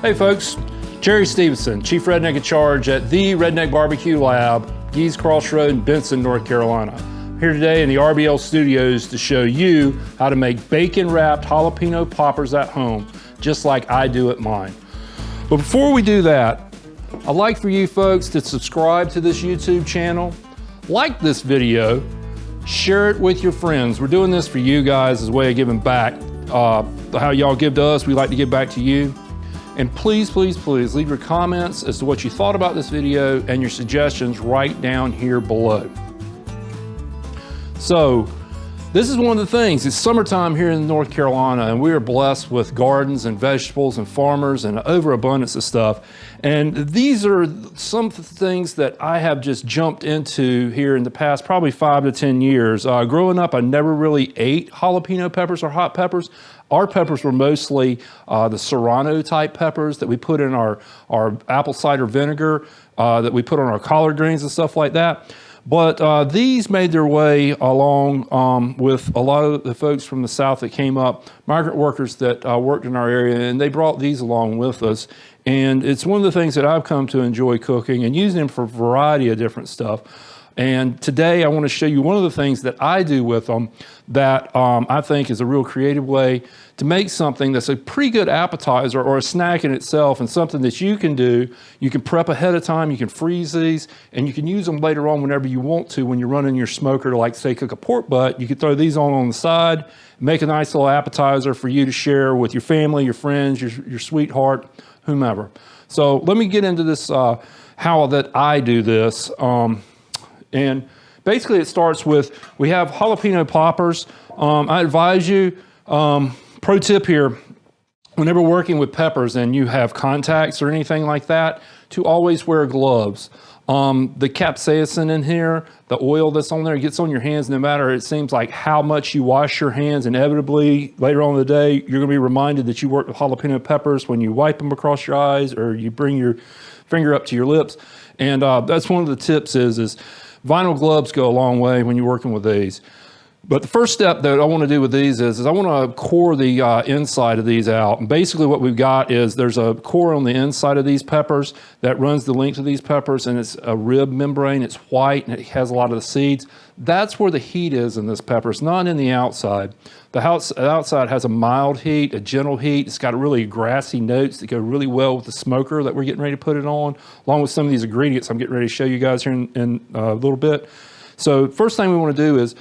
Hey folks, Jerry Stevenson, Chief Redneck in Charge at the Redneck Barbecue Lab, Geese Cross Road in Benson, North Carolina. I'm here today in the RBL studios to show you how to make bacon-wrapped jalapeno poppers at home, just like I do at mine. But before we do that, I'd like for you folks to subscribe to this YouTube channel, like this video, share it with your friends. We're doing this for you guys as a way of giving back. How y'all give to us, we like to give back to you. And please, please, please leave your comments as to what you thought about this video and your suggestions right down here below. So, this is one of the things. It's summertime here in North Carolina, and we are blessed with gardens and vegetables and farmers and overabundance of stuff. And these are some of the things that I have just jumped into here in the past probably 5 to 10 years. Growing up, I never really ate jalapeno peppers or hot peppers. Our peppers were mostly the Serrano type peppers that we put in our apple cider vinegar, that we put on our collard greens and stuff like that. But these made their way along with a lot of the folks from the South that came up, migrant workers that worked in our area, and they brought these along with us. And it's one of the things that I've come to enjoy cooking and using them for a variety of different stuff. And today I want to show you one of the things that I do with them that I think is a real creative way to make something that's a pretty good appetizer or a snack in itself, and something that you can do. You can prep ahead of time, you can freeze these, and you can use them later on whenever you want to when you're running your smoker to, like, say, cook a pork butt. You could throw these on the side, make a nice little appetizer for you to share with your family, your friends, your sweetheart, whomever. So let me get into this, how that I do this. And basically it starts with, we have jalapeno poppers. I advise you, pro tip here, whenever working with peppers and you have contacts or anything like that, to always wear gloves. The capsaicin in here, the oil that's on there, gets on your hands no matter, it seems like, how much you wash your hands. Inevitably, later on in the day, you're gonna be reminded that you worked with jalapeno peppers when you wipe them across your eyes or you bring your finger up to your lips. And that's one of the tips is vinyl gloves go a long way when you're working with these. But the first step that I want to do with these is I want to core the inside of these out. And basically what we've got is there's a core on the inside of these peppers that runs the length of these peppers, and it's a rib membrane. It's white and it has a lot of the seeds. That's where the heat is in this pepper. It's not in the outside. The outside has a mild heat, a gentle heat. It's got really grassy notes that go really well with the smoker that we're getting ready to put it on, along with some of these ingredients I'm getting ready to show you guys here in a little bit. So first thing we want to do is,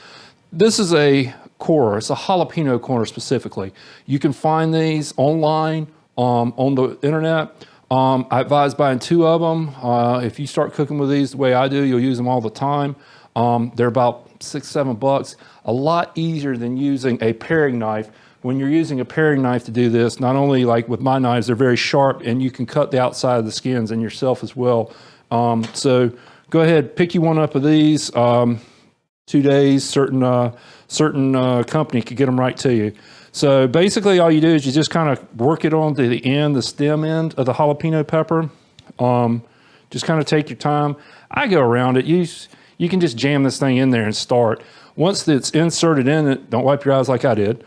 this is a corer. It's a jalapeno corer specifically. You can find these online on the internet. I advise buying 2 of them. If you start cooking with these the way I do, you'll use them all the time. They're about $6, $7. A lot easier than using a paring knife. When you're using a paring knife to do this, not only like with my knives, they're very sharp, and you can cut the outside of the skins and yourself as well. So go ahead, pick you one up of these. 2 days, certain company could get them right to you. So basically all you do is you just kind of work it onto the end, the stem end of the jalapeno pepper. Just kind of take your time. I go around it. You can just jam this thing in there and start. Once it's inserted in it, don't wipe your eyes like I did,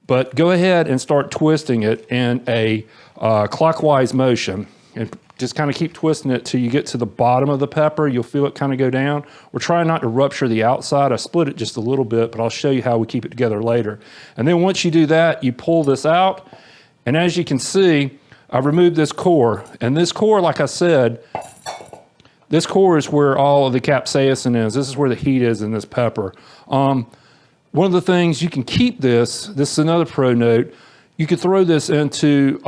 but go ahead and start twisting it in a clockwise motion. And just kind of keep twisting it till you get to the bottom of the pepper. You'll feel it kind of go down. We're trying not to rupture the outside. I split it just a little bit, but I'll show you how we keep it together later. And then once you do that, you pull this out. And as you can see, I've removed this core. And this core, like I said, this core is where all of the capsaicin is. This is where the heat is in this pepper. One of the things, you can keep this is another pro note, you could throw this into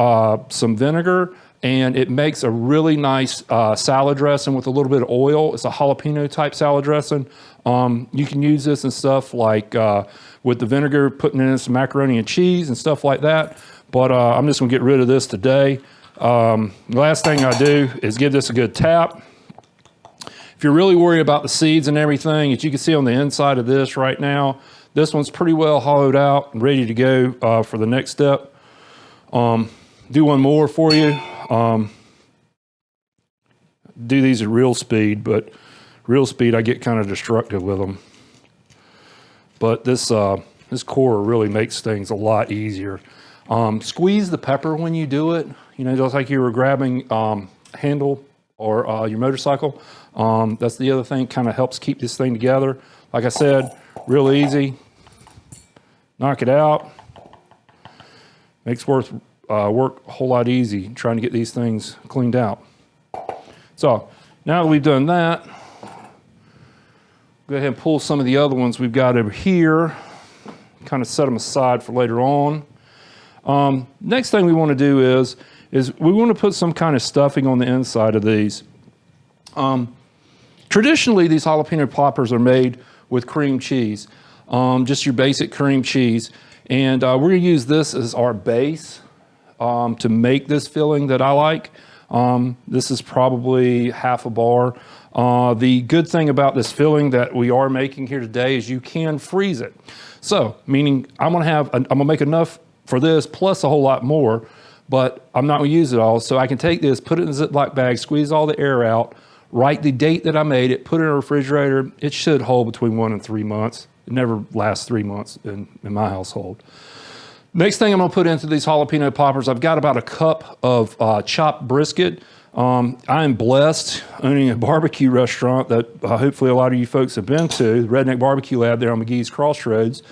some vinegar, and it makes a really nice salad dressing with a little bit of oil. It's a jalapeno type salad dressing. You can use this and stuff like with the vinegar, putting in some macaroni and cheese and stuff like that. But I'm just gonna get rid of this today. The last thing I do is give this a good tap. If you're really worried about the seeds and everything, as you can see on the inside of this right now, this one's pretty well hollowed out and ready to go for the next step. Do one more for you. Do these at real speed, but real speed I get kind of destructive with them. But this core really makes things a lot easier. Squeeze the pepper when you do it. you know, just like you were grabbing handle or your motorcycle. That's the other thing, kind of helps keep this thing together. Like I said, real easy. Knock it out. Makes work a whole lot easy trying to get these things cleaned out. So now that we've done that, go ahead and pull some of the other ones we've got over here, kind of set them aside for later on. Next thing we want to do is we want to put some kind of stuffing on the inside of these. Traditionally, these jalapeno poppers are made with cream cheese, just your basic cream cheese. And we're going to use this as our base to make this filling that I like. This is probably half a bar. The good thing about this filling that we are making here today is you can freeze it. So, meaning I'm gonna make enough for this plus a whole lot more, but I'm not gonna use it all. So I can take this, put it in a Ziploc bag, squeeze all the air out, write the date that I made it, put it in a refrigerator. It should hold between 1 and 3 months. It never lasts 3 months in my household. Next thing I'm gonna put into these jalapeno poppers, I've got about a cup of chopped brisket. I am blessed owning a barbecue restaurant that hopefully a lot of you folks have been to, the Redneck Barbecue Lab there on McGee's Crossroads.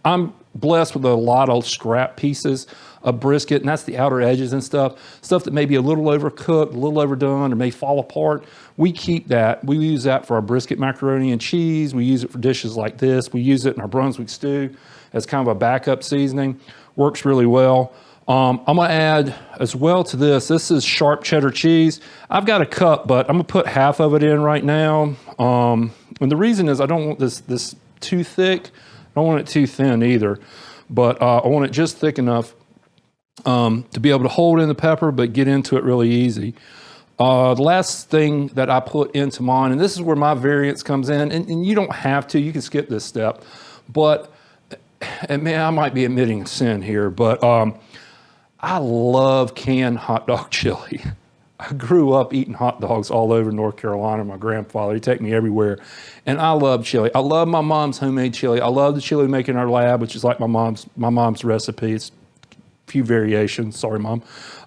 I'm blessed with a lot of scrap pieces of brisket, and that's the outer edges and stuff that may be a little overcooked, a little overdone, or may fall apart. We keep that. We use that for our brisket macaroni and cheese. We use it for dishes like this. We use it in our Brunswick stew as kind of a backup seasoning. Works really well. I'm gonna add as well to this. This is sharp cheddar cheese. I've got a cup, but I'm gonna put half of it in right now. And the reason is I don't want this too thick. I don't want it too thin either, but I want it just thick enough to be able to hold in the pepper, but get into it really easy. The last thing that I put into mine, and this is where my variance comes in, and you don't have to, you can skip this step, but, and man, I might be admitting sin here, but I love canned hot dog chili. I grew up eating hot dogs all over North Carolina. My grandfather, he'd take me everywhere. And I love chili. I love my mom's homemade chili. I love the chili we make in our lab, which is like my mom's recipe. It's a few variations, sorry, Mom.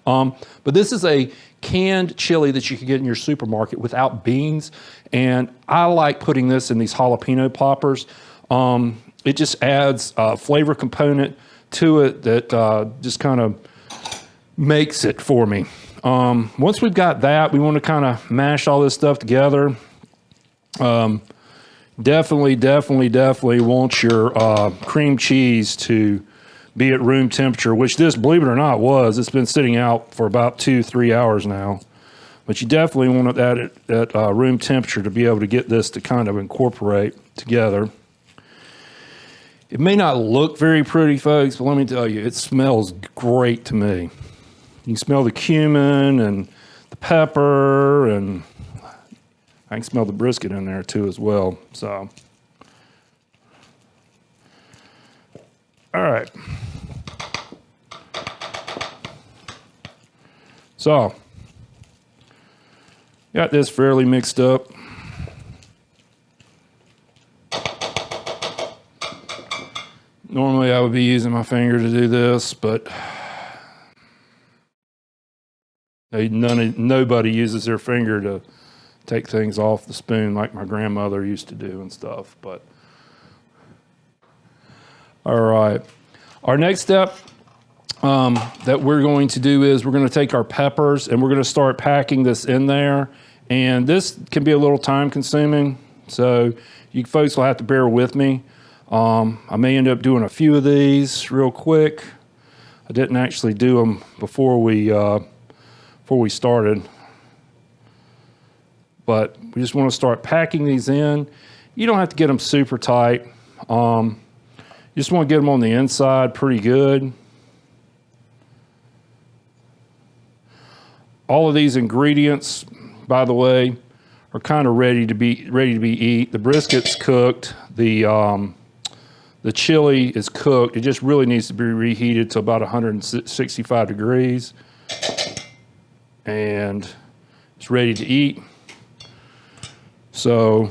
But this is a canned chili that you can get in your supermarket without beans. And I like putting this in these jalapeno poppers. It just adds a flavor component to it that just kind of makes it for me. Once we've got that, we want to kind of mash all this stuff together. Definitely want your cream cheese to be at room temperature, which this, believe it or not, was. It's been sitting out for about 2-3 hours now. But you definitely want that at room temperature to be able to get this to kind of incorporate together. It may not look very pretty, folks, but let me tell you, it smells great to me. You can smell the cumin and the pepper, and I can smell the brisket in there too as well. So, all right. So, got this fairly mixed up. Normally I would be using my finger to do this, but nobody uses their finger to take things off the spoon like my grandmother used to do and stuff. But all right, our next step that we're going to do is we're going to take our peppers and we're going to start packing this in there. And this can be a little time consuming, so you folks will have to bear with me. I may end up doing a few of these real quick. I didn't actually do them before we started, but we just want to start packing these in. You don't have to get them super tight. You just want to get them on the inside pretty good. All of these ingredients, by the way, are kind of ready to be eat. The brisket's cooked. The chili is cooked. It just really needs to be reheated to about 165 degrees. And it's ready to eat. So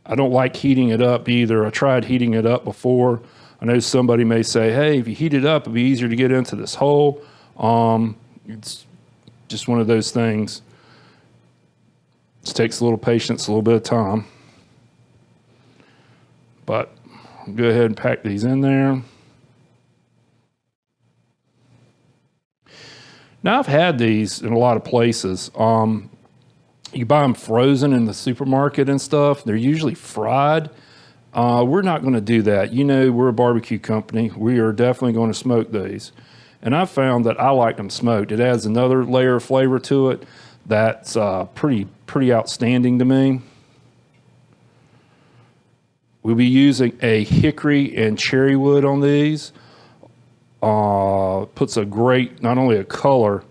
I don't like heating it up either. I tried heating it up before. I know somebody may say, hey, if you heat it up, it'll be easier to get into this hole. It's just one of those things. It takes a little patience, a little bit of time. But I'll go ahead and pack these in there. Now, I've had these in a lot of places. You buy them frozen in the supermarket and stuff. They're usually fried. We're not going to do that. You know, we're a barbecue company. We are definitely going to smoke these. And I found that I like them smoked. It adds another layer of flavor to it that's pretty outstanding to me. We'll be using a hickory and cherry wood on these. Puts a great, not only a color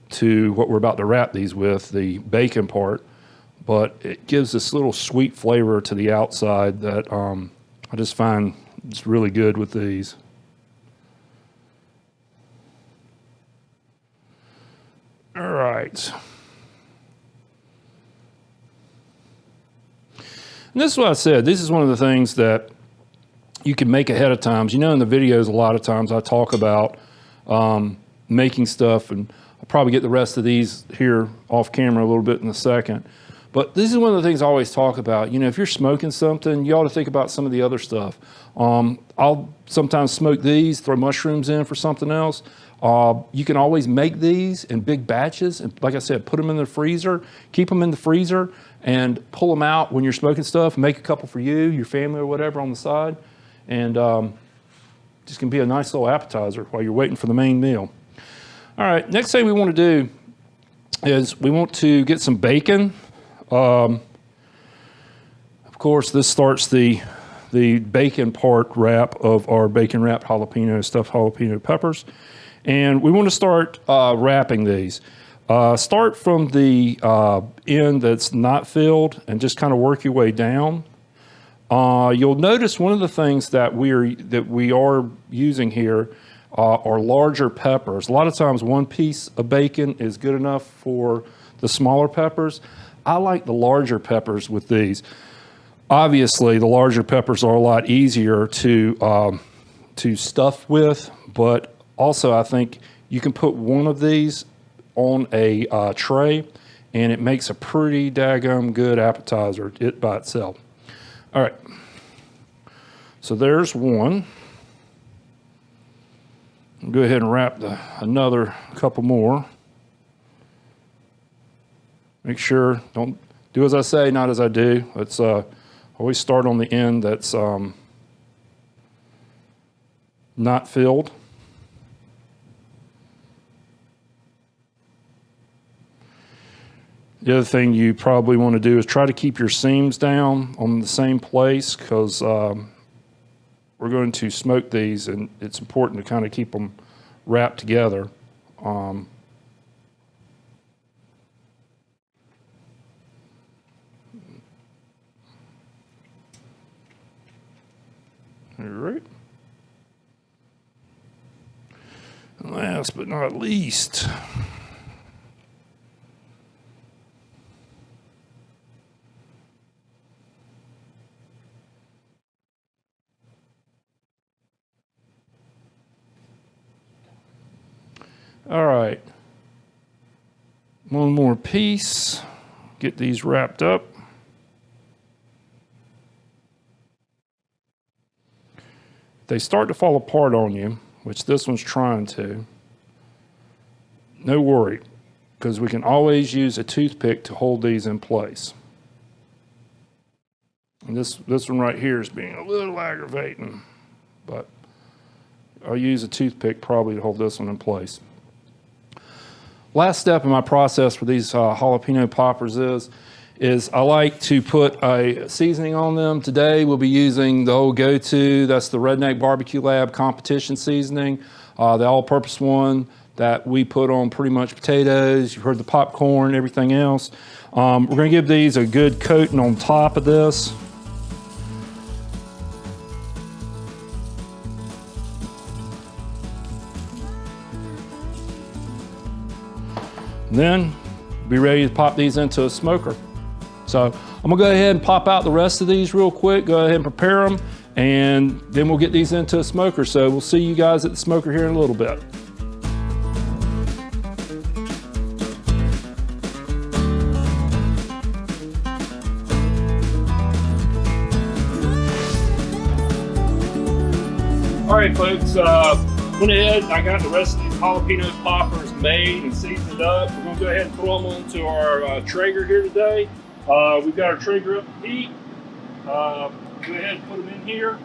to what we're about to wrap these with, the bacon part, but it gives this little sweet flavor to the outside that I just find it's really good with these. All right. And this is what I said. This is one of the things that you can make ahead of time. You know, in the videos, a lot of times I talk about making stuff, and I'll probably get the rest of these here off camera a little bit in a second. But this is one of the things I always talk about. You know, if you're smoking something, you ought to think about some of the other stuff. I'll sometimes smoke these, throw mushrooms in for something else. You can always make these in big batches. And like I said, put them in the freezer, keep them in the freezer, and pull them out when you're smoking stuff. Make a couple for you, your family, or whatever on the side. And just can be a nice little appetizer while you're waiting for the main meal. All right, next thing we want to do is we want to get some bacon. Of course, this starts the bacon part wrap of our bacon wrapped jalapeno, stuffed jalapeno peppers. And we want to start wrapping these. Start from the end that's not filled and just kind of work your way down. You'll notice one of the things that we are using here are larger peppers. A lot of times one piece of bacon is good enough for the smaller peppers. I like the larger peppers with these. Obviously, the larger peppers are a lot easier to stuff with, but also I think you can put one of these on a tray, and it makes a pretty daggum good appetizer, it by itself. All right, so there's one. I'll go ahead and wrap another couple more. Make sure, don't do as I say, not as I do. Let's always start on the end that's not filled. The other thing you probably want to do is try to keep your seams down on the same place, because we're going to smoke these, and it's important to kind of keep them wrapped together. All right. And last but not least, all right, one more piece, get these wrapped up. If they start to fall apart on you, which this one's trying to, no worry, because we can always use a toothpick to hold these in place. And this one right here is being a little aggravating, but I'll use a toothpick probably to hold this one in place. Last step in my process for these jalapeno poppers is I like to put a seasoning on them. Today we'll be using the old go-to, that's the Redneck Barbecue Lab competition seasoning, the all-purpose one that we put on pretty much potatoes. You've heard the popcorn, everything else. We're gonna give these a good coating on top of this. And then be ready to pop these into a smoker. So I'm gonna go ahead and pop out the rest of these real quick, go ahead and prepare them, and then we'll get these into a smoker. So we'll see you guys at the smoker here in a little bit. All right, folks, went ahead, I got the rest of these jalapeno poppers made and seasoned up. We're gonna go ahead and throw them onto our Traeger here today. We've got our Traeger up to heat. Go ahead and put them in here.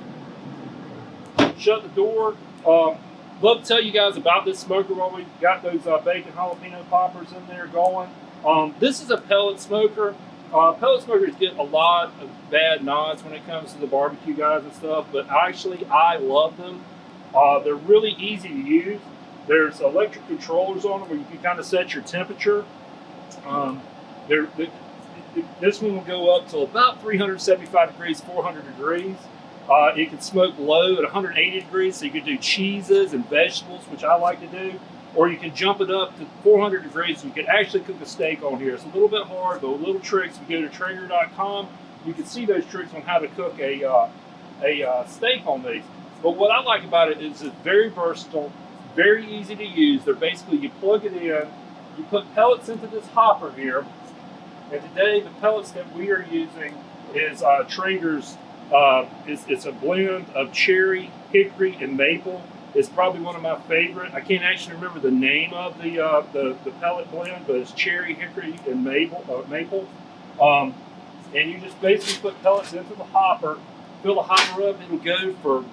Shut the door. Love to tell you guys about this smoker while we got those bacon jalapeno poppers in there going. This is a pellet smoker. Pellet smokers get a lot of bad nods when it comes to the barbecue guys and stuff, but actually I love them. They're really easy to use. There's electric controllers on them where you can kind of set your temperature. This one will go up to about 375 degrees, 400 degrees. It can smoke low at 180 degrees, so you can do cheeses and vegetables, which I like to do. Or you can jump it up to 400 degrees, so you can actually cook a steak on here. It's a little bit hard, but with little tricks. If you go to Traeger.com, you can see those tricks on how to cook a steak on these. But what I like about it is it's very versatile, very easy to use. They're basically, you plug it in, you put pellets into this hopper here, and today the pellets that we are using is Traeger's. It's a blend of cherry, hickory, and maple. It's probably one of my favorite. I can't actually remember the name of the pellet blend, but it's cherry, hickory, and maple. And you just basically put pellets into the hopper, fill the hopper up. It'll go for,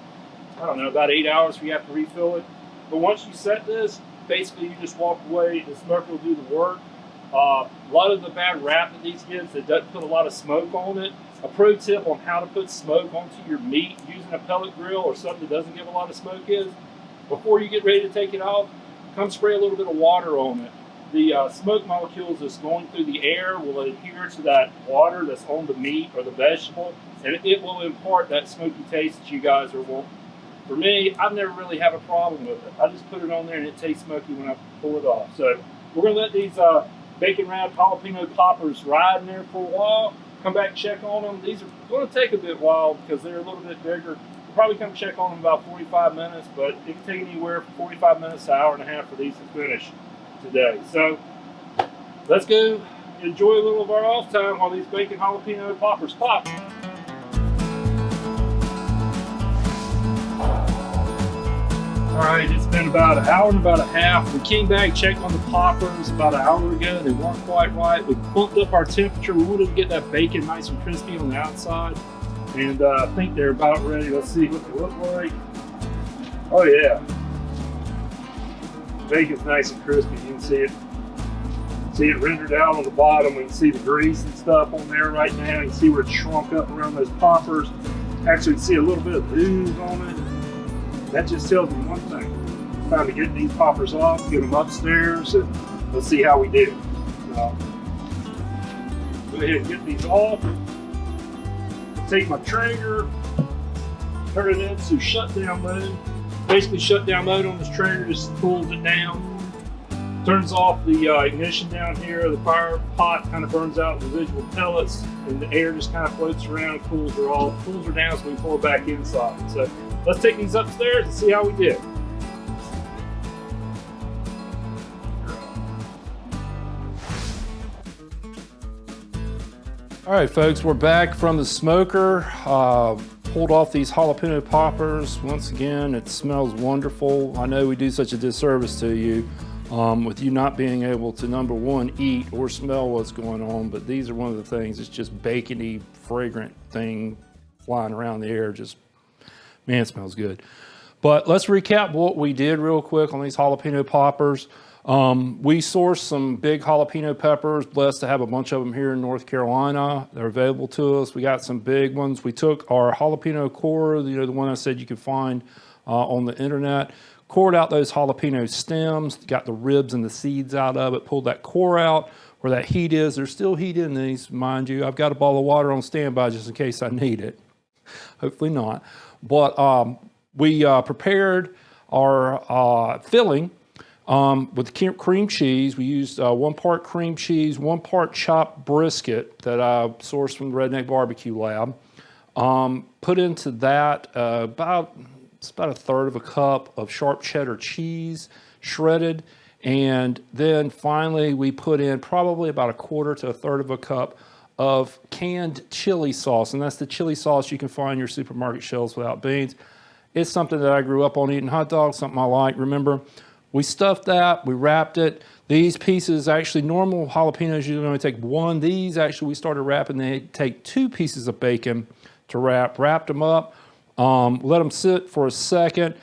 I don't know, about 8 hours if you have to refill it. But once you set this, basically you just walk away. The smoker will do the work. A lot of the bad rap that these gets, it doesn't put a lot of smoke on it. A pro tip on how to put smoke onto your meat using a pellet grill or something that doesn't give a lot of smoke is, before you get ready to take it off, come spray a little bit of water on it. The smoke molecules that's going through the air will adhere to that water that's on the meat or the vegetable, and it will impart that smoky taste that you guys are wanting. For me, I've never really have a problem with it. I just put it on there and it tastes smoky when I pull it off. So we're going to let these bacon wrapped jalapeno poppers ride in there for a while. Come back, check on them. These are going to take a bit while because they're a little bit bigger. We'll probably come check on them about 45 minutes, but it can take anywhere from 45 minutes to an hour and a half for these to finish today. So let's go enjoy a little of our off time while these bacon jalapeno poppers pop. All right, it's been about an hour and about a half. We came back, checked on the poppers about an hour ago. They weren't quite right. We bumped up our temperature. We wanted to get that bacon nice and crispy on the outside. And I think they're about ready. Let's see what they look like. Oh yeah. Bacon's nice and crispy. You can see it rendered out on the bottom. We can see the grease and stuff on there right now. You can see where it's shrunk up around those poppers. Actually, you can see a little bit of ooze on it. That just tells me one thing. It's time to get these poppers off, get them upstairs, and let's see how we do. Go ahead and get these off. Take my Traeger, turn it into shutdown mode. Basically, shutdown mode on this Traeger just cools it down. Turns off the ignition down here. The fire pot kind of burns out residual pellets, and the air just kind of floats around and cools her off. Cools her down so we can pull it back inside. So let's take these upstairs and see how we do. All right, folks, we're back from the smoker. Pulled off these jalapeno poppers. Once again, it smells wonderful. I know we do such a disservice to you with you not being able to, number one, eat or smell what's going on, but these are one of the things. It's just bacony, fragrant thing flying around the air. Just, man, it smells good. But let's recap what we did real quick on these jalapeno poppers. We sourced some big jalapeno peppers, blessed to have a bunch of them here in North Carolina. They're available to us. We got some big ones. We took our jalapeno core, the one I said you could find on the internet, cored out those jalapeno stems, got the ribs and the seeds out of it, pulled that core out where that heat is. There's still heat in these, mind you. I've got a bottle of water on standby just in case I need it. Hopefully not. But we prepared our filling with cream cheese. We used 1 part cream cheese, 1 part chopped brisket that I sourced from the Redneck Barbecue Lab. Put into that about 1/3 cup of sharp cheddar cheese, shredded. And then finally we put in probably about 1/4 to 1/3 cup of canned chili sauce. And that's the chili sauce you can find in your supermarket shelves without beans. It's something that I grew up on eating hot dogs, something I like. Remember, we stuffed that, we wrapped it. These pieces, actually normal jalapenos usually only take one. These actually we started wrapping, they take 2 pieces of bacon to wrapped them up, let them sit for a second,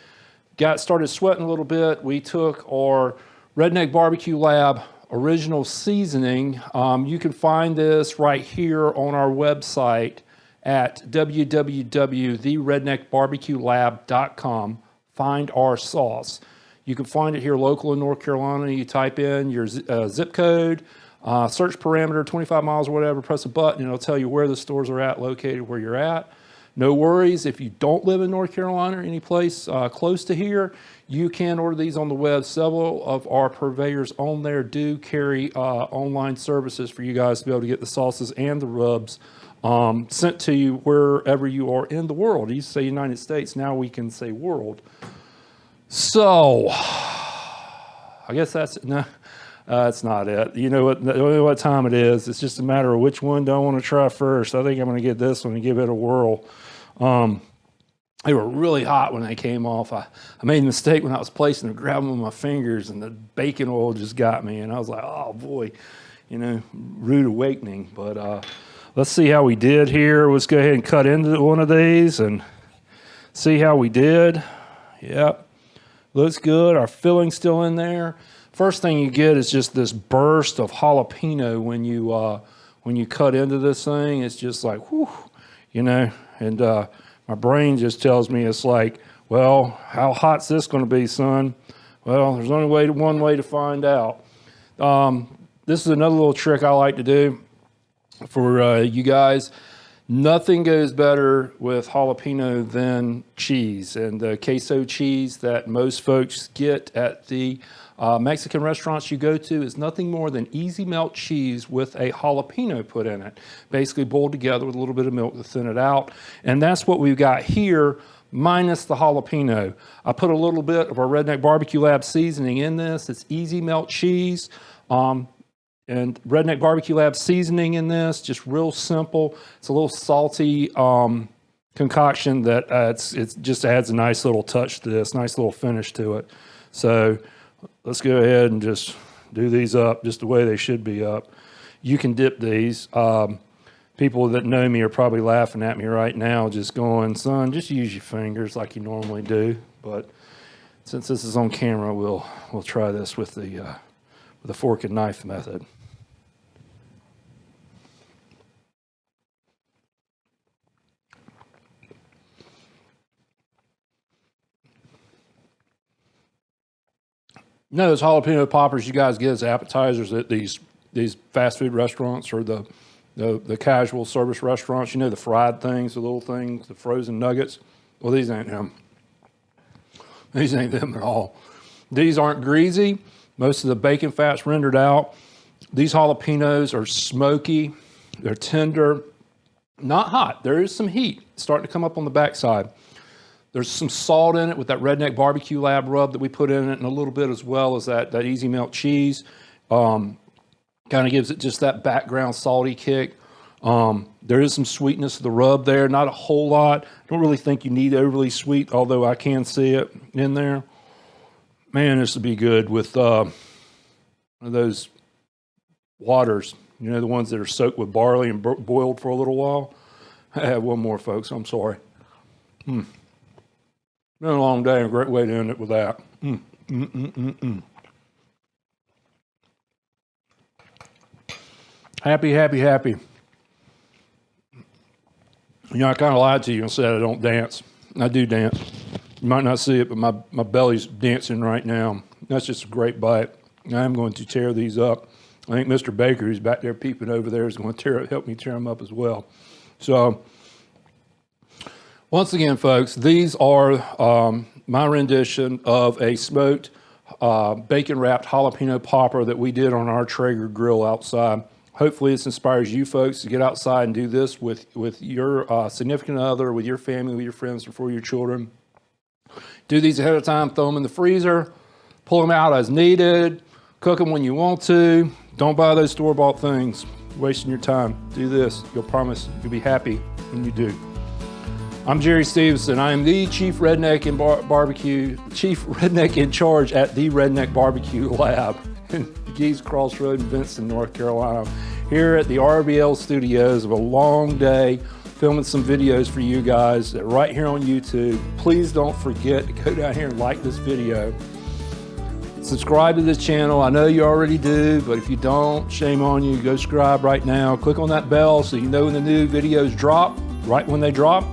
started sweating a little bit. We took our Redneck Barbecue Lab original seasoning. You can find this right here on our website at www.theredneckbarbecuelab.com. Find our sauce. You can find it here local in North Carolina. You type in your zip code, search parameter 25 miles or whatever, press a button, and it'll tell you where the stores are located where you're at. No worries, if you don't live in North Carolina or any place close to here, you can order these on the web. Several of our purveyors on there do carry online services for you guys to be able to get the sauces and the rubs sent to you wherever you are in the world. You say United States, now we can say world. So, I guess that's not it. You know what time it is. It's just a matter of which one do I want to try first. I think I'm going to get this one and give it a whirl. They were really hot when they came off. I made a mistake when I was placing them, grabbing them with my fingers, and the bacon oil just got me. And I was like, oh boy, rude awakening. But let's see how we did here. Let's go ahead and cut into one of these and see how we did. Yep, looks good. Our filling's still in there. First thing you get is just this burst of jalapeno when you cut into this thing. It's just like, whew, and my brain just tells me, it's like, well, how hot's this going to be, son? Well, there's only one way to find out. This is another little trick I like to do for you guys. Nothing goes better with jalapeno than cheese, and the queso cheese that most folks get at the Mexican restaurants you go to is nothing more than easy melt cheese with a jalapeno put in it, basically boiled together with a little bit of milk to thin it out. And that's what we've got here, minus the jalapeno. I put a little bit of our Redneck Barbecue Lab seasoning in this. It's easy melt cheese and Redneck Barbecue Lab seasoning in this, just real simple. It's a little salty concoction that it just adds a nice little touch to this, nice little finish to it. So let's go ahead and just do these up just the way they should be up. You can dip these. People that know me are probably laughing at me right now, just going, son, just use your fingers like you normally do. But since this is on camera, we'll try this with the fork and knife method. Those jalapeno poppers you guys get as appetizers at these fast food restaurants or the casual service restaurants, the fried things, the little things, the frozen nuggets. Well, these ain't them. These ain't them at all. These aren't greasy. Most of the bacon fat's rendered out. These jalapenos are smoky. They're tender, not hot. There is some heat starting to come up on the backside. There's some salt in it with that Redneck Barbecue Lab rub that we put in it, and a little bit as well as that easy melt cheese. Kind of gives it just that background salty kick. There is some sweetness to the rub there, not a whole lot. I don't really think you need overly sweet, although I can see it in there. Man, this would be good with those waters, the ones that are soaked with barley and boiled for a little while. I have one more, folks. I'm sorry. Been a long day, and a great way to end it with that. Happy, happy, happy. I kind of lied to you and said I don't dance. I do dance. You might not see it, but my belly's dancing right now. That's just a great bite. I'm going to tear these up. I think Mr. Baker, who's back there peeping over there, is going to help me tear them up as well. So, once again, folks, these are my rendition of a smoked bacon-wrapped jalapeno popper that we did on our Traeger grill outside. Hopefully this inspires you folks to get outside and do this with your significant other, with your family, with your friends, or for your children. Do these ahead of time, throw them in the freezer, pull them out as needed, cook them when you want to. Don't buy those store-bought things. You're wasting your time. Do this. You'll promise you'll be happy when you do. I'm Jerry Stevenson. I am the Chief Redneck in Chief Redneck in Charge at the Redneck Barbecue Lab in Geese Crossroad in Vincent, North Carolina. Here at the RBL studios of a long day, filming some videos for you guys right here on YouTube. Please don't forget to go down here and like this video. Subscribe to this channel. I know you already do, but if you don't, shame on you. Go subscribe right now. Click on that bell so you know when the new videos drop, right when they drop.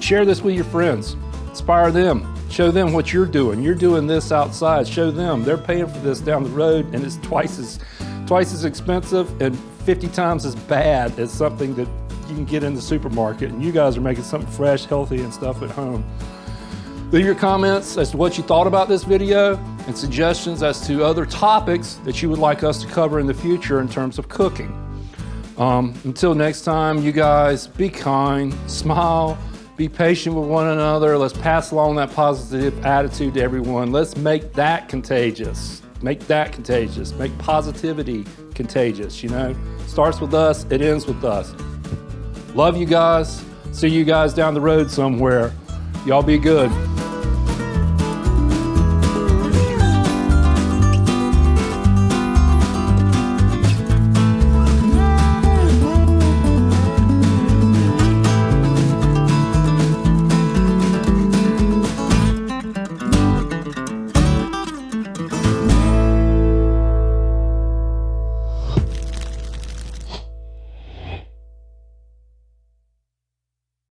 Share this with your friends. Inspire them. Show them what you're doing. You're doing this outside. Show them. They're paying for this down the road, and it's twice as expensive and 50 times as bad as something that you can get in the supermarket. And you guys are making something fresh, healthy, and stuff at home. Leave your comments as to what you thought about this video and suggestions as to other topics that you would like us to cover in the future in terms of cooking. Until next time, you guys, be kind, smile, be patient with one another. Let's pass along that positive attitude to everyone. Let's make that contagious. Make that contagious. Make positivity contagious, you know? Starts with us, it ends with us. Love you guys. See you guys down the road somewhere. Y'all be good.